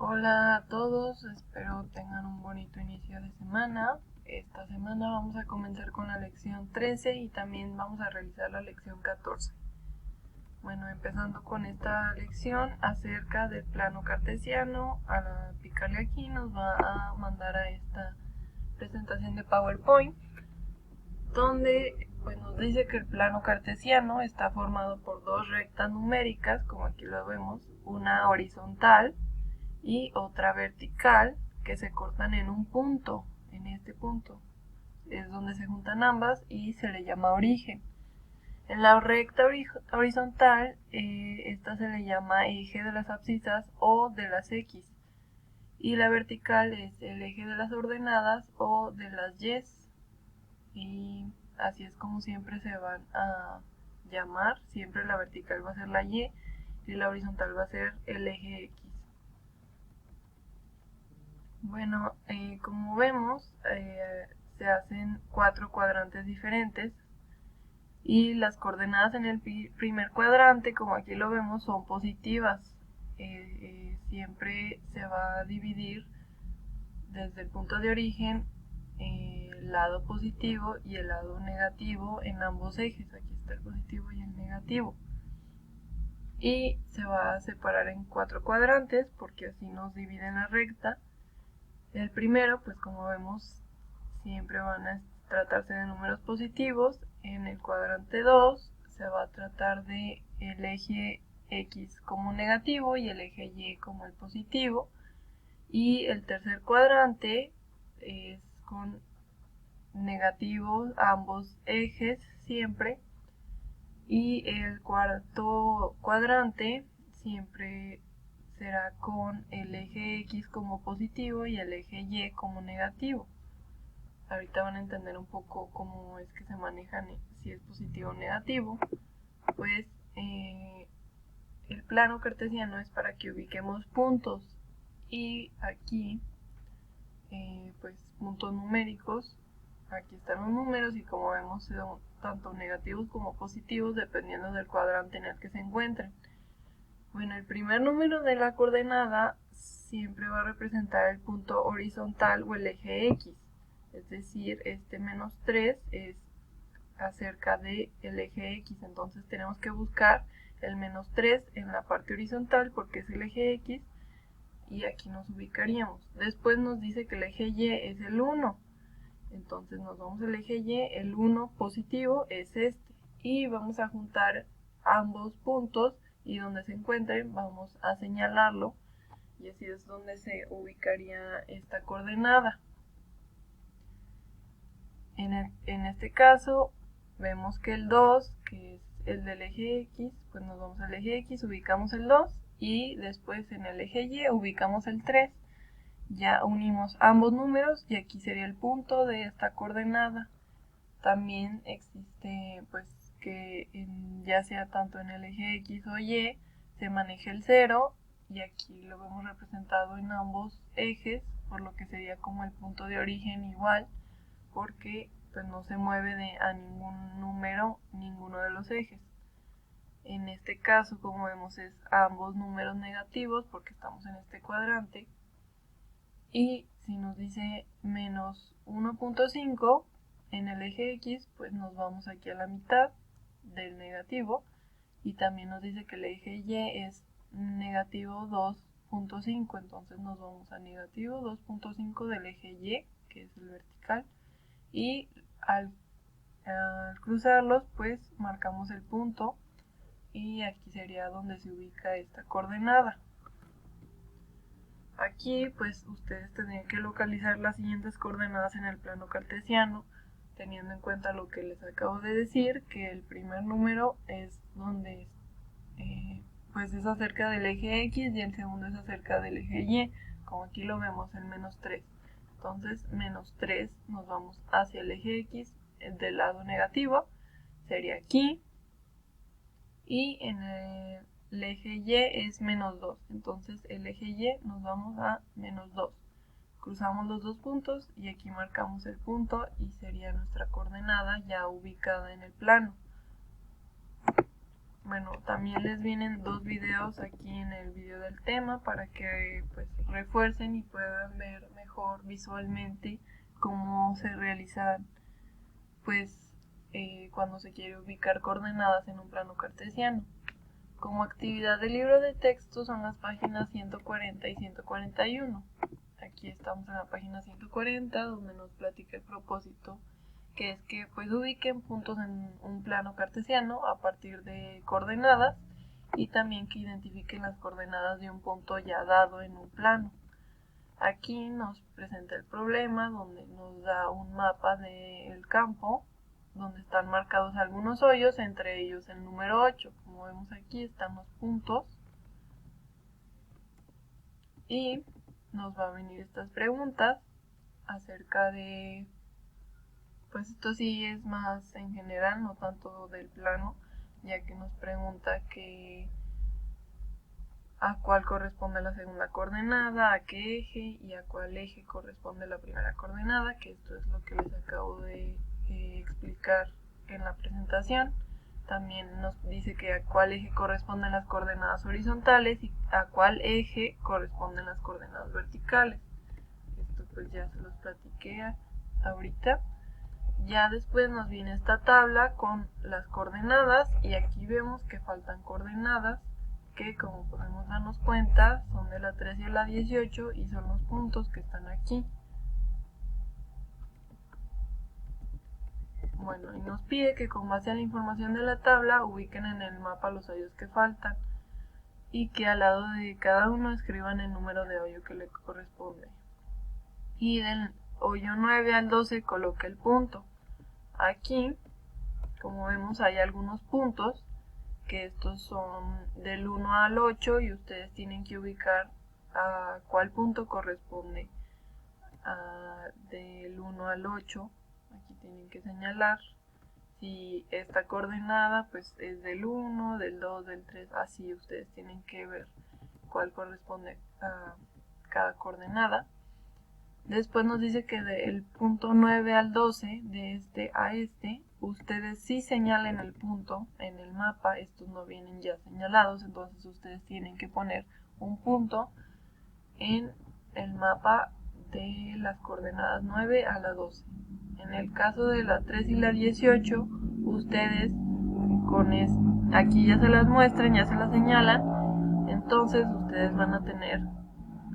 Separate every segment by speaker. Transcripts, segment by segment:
Speaker 1: Hola a todos, espero tengan un bonito inicio de semana. Esta semana vamos a comenzar con la lección 13 y también vamos a realizar la lección 14. Bueno, empezando con esta lección acerca del plano cartesiano, a picarle aquí nos va a mandar a esta presentación de PowerPoint, donde pues, nos dice que el plano cartesiano está formado por dos rectas numéricas, como aquí lo vemos, una horizontal y otra vertical, que se cortan en un punto. En este punto es donde se juntan ambas y se le llama origen. En la recta horizontal, esta se le llama eje de las abscisas o de las X, y la vertical es el eje de las ordenadas o de las Y, y así es como siempre se van a llamar. Siempre la vertical va a ser la Y y la horizontal va a ser el eje X. Bueno, como vemos, se hacen 4 cuadrantes diferentes y las coordenadas en el primer cuadrante, como aquí lo vemos, son positivas. Siempre se va a dividir desde el punto de origen el lado positivo y el lado negativo en ambos ejes. Aquí está el positivo y el negativo. Y se va a separar en 4 cuadrantes porque así nos dividen la recta. El primero, pues como vemos, siempre van a tratarse de números positivos. En el cuadrante 2 se va a tratar de el eje X como negativo y el eje Y como el positivo. Y el tercer cuadrante es con negativos ambos ejes siempre. Y el cuarto cuadrante siempre será con el eje X como positivo y el eje Y como negativo. Ahorita van a entender un poco cómo es que se manejan, si es positivo o negativo. Pues el plano cartesiano es para que ubiquemos puntos, y aquí pues puntos numéricos. Aquí están los números y como vemos son tanto negativos como positivos dependiendo del cuadrante en el que se encuentren. Bueno, el primer número de la coordenada siempre va a representar el punto horizontal o el eje X. Es decir, este menos 3 es acerca del eje X. Entonces tenemos que buscar el menos 3 en la parte horizontal porque es el eje X y aquí nos ubicaríamos. Después nos dice que el eje Y es el 1. Entonces nos vamos al eje Y, el 1 positivo es este. Y vamos a juntar ambos puntos y donde se encuentren vamos a señalarlo. Y así es donde se ubicaría esta coordenada. En este caso vemos que el 2, que es el del eje X, pues nos vamos al eje X, ubicamos el 2 y después en el eje Y ubicamos el 3. Ya unimos ambos números y aquí sería el punto de esta coordenada. También existe pues que ya sea tanto en el eje X o Y se maneje el 0, y aquí lo vemos representado en ambos ejes, por lo que sería como el punto de origen igual, porque pues no se mueve a ningún número ninguno de los ejes. En este caso, como vemos, es ambos números negativos porque estamos en este cuadrante. Y si nos dice menos 1.5 en el eje X, pues nos vamos aquí a la mitad del negativo. Y también nos dice que el eje Y es negativo 2.5, entonces nos vamos a negativo 2.5 del eje Y, que es el vertical. Y al cruzarlos, pues marcamos el punto y aquí sería donde se ubica esta coordenada. Aquí pues ustedes tendrían que localizar las siguientes coordenadas en el plano cartesiano, teniendo en cuenta lo que les acabo de decir, que el primer número es donde pues es acerca del eje X y el segundo es acerca del eje Y, como aquí lo vemos, el menos 3. Entonces menos 3 nos vamos hacia el eje X del lado negativo, sería aquí, y en el eje Y es menos 2, entonces el eje Y nos vamos a menos 2. Cruzamos los dos puntos y aquí marcamos el punto y sería nuestra coordenada ya ubicada en el plano. bueno, también les vienen 2 videos aquí en el video del tema para que pues refuercen y puedan ver mejor visualmente cómo se realizan pues cuando se quiere ubicar coordenadas en un plano cartesiano. Como actividad del libro de texto son las páginas 140 y 141. Aquí estamos en la página 140 donde nos platica el propósito, que es que pues ubiquen puntos en un plano cartesiano a partir de coordenadas y también que identifiquen las coordenadas de un punto ya dado en un plano. Aquí nos presenta el problema donde nos da un mapa del campo donde están marcados algunos hoyos, entre ellos el número 8. Como vemos aquí están los puntos y nos va a venir estas preguntas acerca de, pues esto sí es más en general, no tanto del plano, ya que nos pregunta que a cuál corresponde la segunda coordenada, a qué eje y a cuál eje corresponde la primera coordenada, que esto es lo que les acabo de explicar en la presentación. También nos dice que a cuál eje corresponden las coordenadas horizontales y a cuál eje corresponden las coordenadas verticales. Esto pues ya se los platiqué ahorita. Ya después nos viene esta tabla con las coordenadas y aquí vemos que faltan coordenadas que, como podemos darnos cuenta, son de la 13 y la 18 y son los puntos que están aquí. Bueno, y nos pide que con base a la información de la tabla ubiquen en el mapa los hoyos que faltan y que al lado de cada uno escriban el número de hoyo que le corresponde. Y del hoyo 9 al 12 coloque el punto. Aquí, como vemos, hay algunos puntos que estos son del 1 al 8 y ustedes tienen que ubicar a cuál punto corresponde del 1 al 8. Aquí tienen que señalar si esta coordenada pues es del 1, del 2, del 3, así ustedes tienen que ver cuál corresponde a cada coordenada. Después nos dice que del punto 9 al 12, de este a este, ustedes sí señalen el punto en el mapa, estos no vienen ya señalados, entonces ustedes tienen que poner un punto en el mapa de las coordenadas 9 a la 12. En el caso de la 3 y la 18, ustedes aquí ya se las muestran, ya se las señalan, entonces ustedes van a tener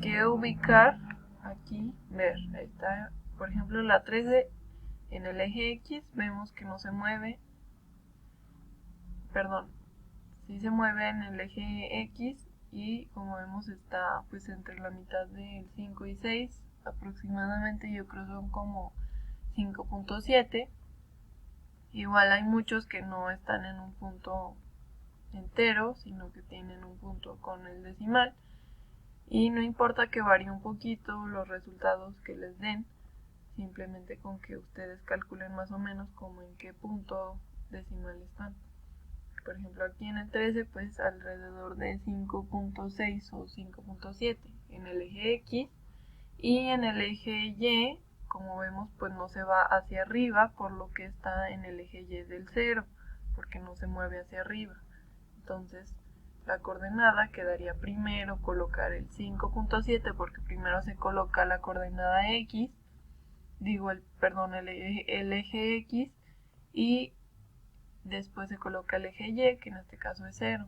Speaker 1: que ubicar aquí, ver, ahí está, por ejemplo la 13 en el eje X, vemos que no se mueve, perdón, sí se mueve en el eje X y como vemos está pues entre la mitad del 5 y 6 aproximadamente, yo creo son como 5.7. Igual hay muchos que no están en un punto entero, sino que tienen un punto con el decimal. Y no importa que varíe un poquito los resultados que les den, simplemente con que ustedes calculen más o menos como en qué punto decimal están. Por ejemplo, aquí en el 13, pues alrededor de 5.6 o 5.7 en el eje X, y en el eje Y, como vemos, pues no se va hacia arriba, por lo que está en el eje Y del 0, porque no se mueve hacia arriba. Entonces, la coordenada quedaría primero colocar el 5.7 porque primero se coloca la coordenada X, el eje X, y después se coloca el eje Y, que en este caso es 0,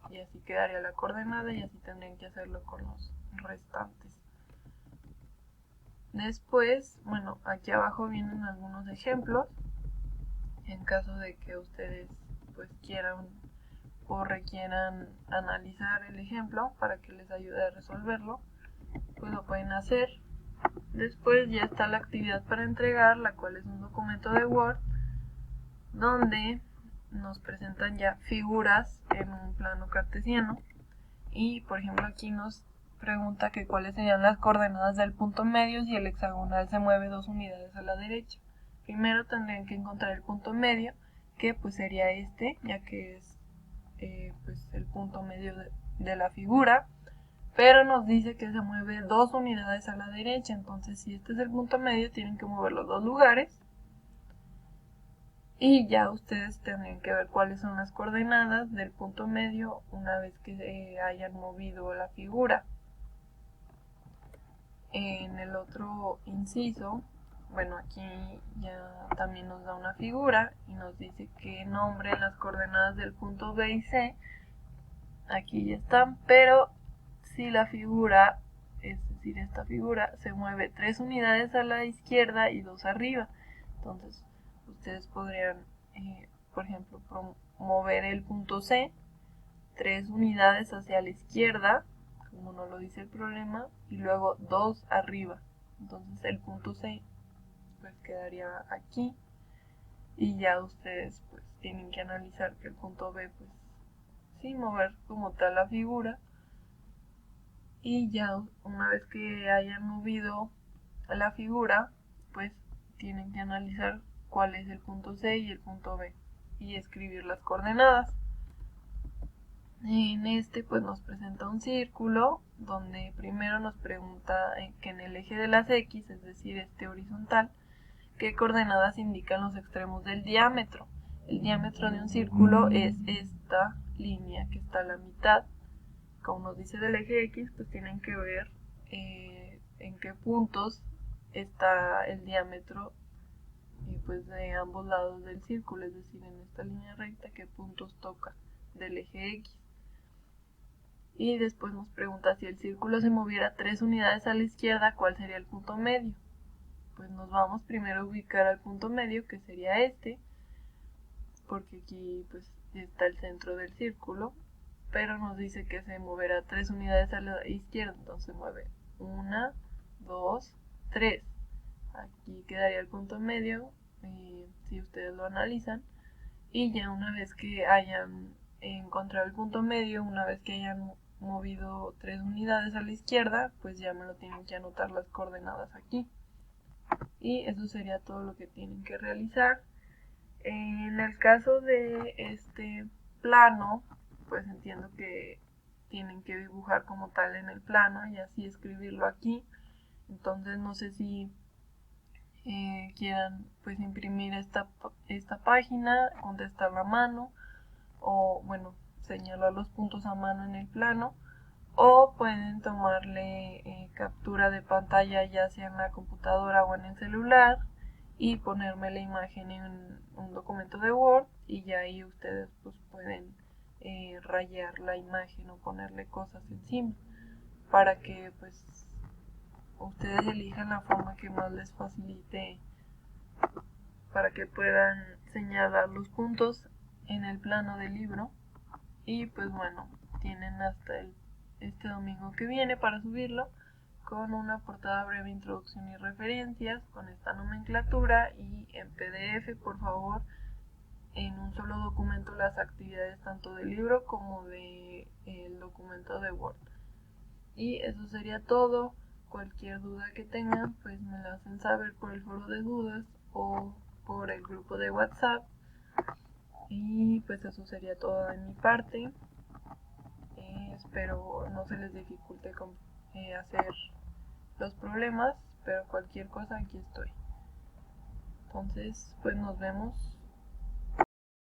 Speaker 1: y así quedaría la coordenada y así tendrían que hacerlo con los restantes. Después, bueno, aquí abajo vienen algunos ejemplos en caso de que ustedes pues quieran o requieran analizar el ejemplo para que les ayude a resolverlo, pues lo pueden hacer. Después ya está la actividad para entregar, la cual es un documento de Word donde nos presentan ya figuras en un plano cartesiano y por ejemplo aquí nos pregunta que cuáles serían las coordenadas del punto medio si el hexagonal se mueve 2 unidades a la derecha. Primero tendrían que encontrar el punto medio, que pues sería este, ya que es pues el punto medio de la figura, pero nos dice que se mueve 2 unidades a la derecha, entonces si este es el punto medio tienen que mover los 2 lugares Y ya ustedes tendrían que ver cuáles son las coordenadas del punto medio una vez que hayan movido la figura. En el otro inciso, bueno, aquí ya también nos da una figura y nos dice que nombren las coordenadas del punto B y C. Aquí ya están, pero si la figura, es decir, esta figura, se mueve 3 unidades a la izquierda y 2 arriba, entonces ustedes podrían, por ejemplo, mover el punto C 3 unidades hacia la izquierda, como nos lo dice el problema, y luego 2 arriba. Entonces el punto C pues quedaría aquí, y ya ustedes pues tienen que analizar que el punto B pues sí mover como tal la figura, y ya una vez que hayan movido la figura pues tienen que analizar cuál es el punto C y el punto B y escribir las coordenadas. En este pues nos presenta un círculo donde primero nos pregunta que en el eje de las X, es decir, este horizontal, qué coordenadas indican los extremos del diámetro. El diámetro de un círculo es esta línea que está a la mitad. Como nos dice del eje X, pues tienen que ver en qué puntos está el diámetro pues de ambos lados del círculo, es decir, en esta línea recta, qué puntos toca del eje X. Y después nos pregunta si el círculo se moviera 3 unidades a la izquierda, ¿cuál sería el punto medio? Pues nos vamos primero a ubicar al punto medio, que sería este, porque aquí pues está el centro del círculo, pero nos dice que se moverá 3 unidades a la izquierda, entonces se mueve 1, 2, 3. Aquí quedaría el punto medio, si ustedes lo analizan, y ya una vez que hayan encontrado el punto medio, una vez que hayan movido 3 unidades a la izquierda, pues ya me lo tienen que anotar las coordenadas aquí. Y eso sería todo lo que tienen que realizar. En el caso de este plano, pues entiendo que tienen que dibujar como tal en el plano y así escribirlo aquí. Entonces no sé si quieran pues imprimir esta página, contestarla a mano, o bueno, señalar los puntos a mano en el plano, o pueden tomarle captura de pantalla ya sea en la computadora o en el celular y ponerme la imagen en un documento de Word, y ya ahí ustedes pues pueden rayar la imagen o ponerle cosas encima para que pues ustedes elijan la forma que más les facilite para que puedan señalar los puntos en el plano del libro. Y pues bueno, tienen hasta este domingo que viene para subirlo, con una portada breve, introducción y referencias, con esta nomenclatura, y en PDF, por favor, en un solo documento las actividades tanto del libro como del documento de Word. Y eso sería todo. Cualquier duda que tengan, pues me la hacen saber por el foro de dudas o por el grupo de WhatsApp. Y pues eso sería todo de mi parte. Espero no se les dificulte hacer los problemas, pero cualquier cosa aquí estoy. Entonces, pues nos vemos.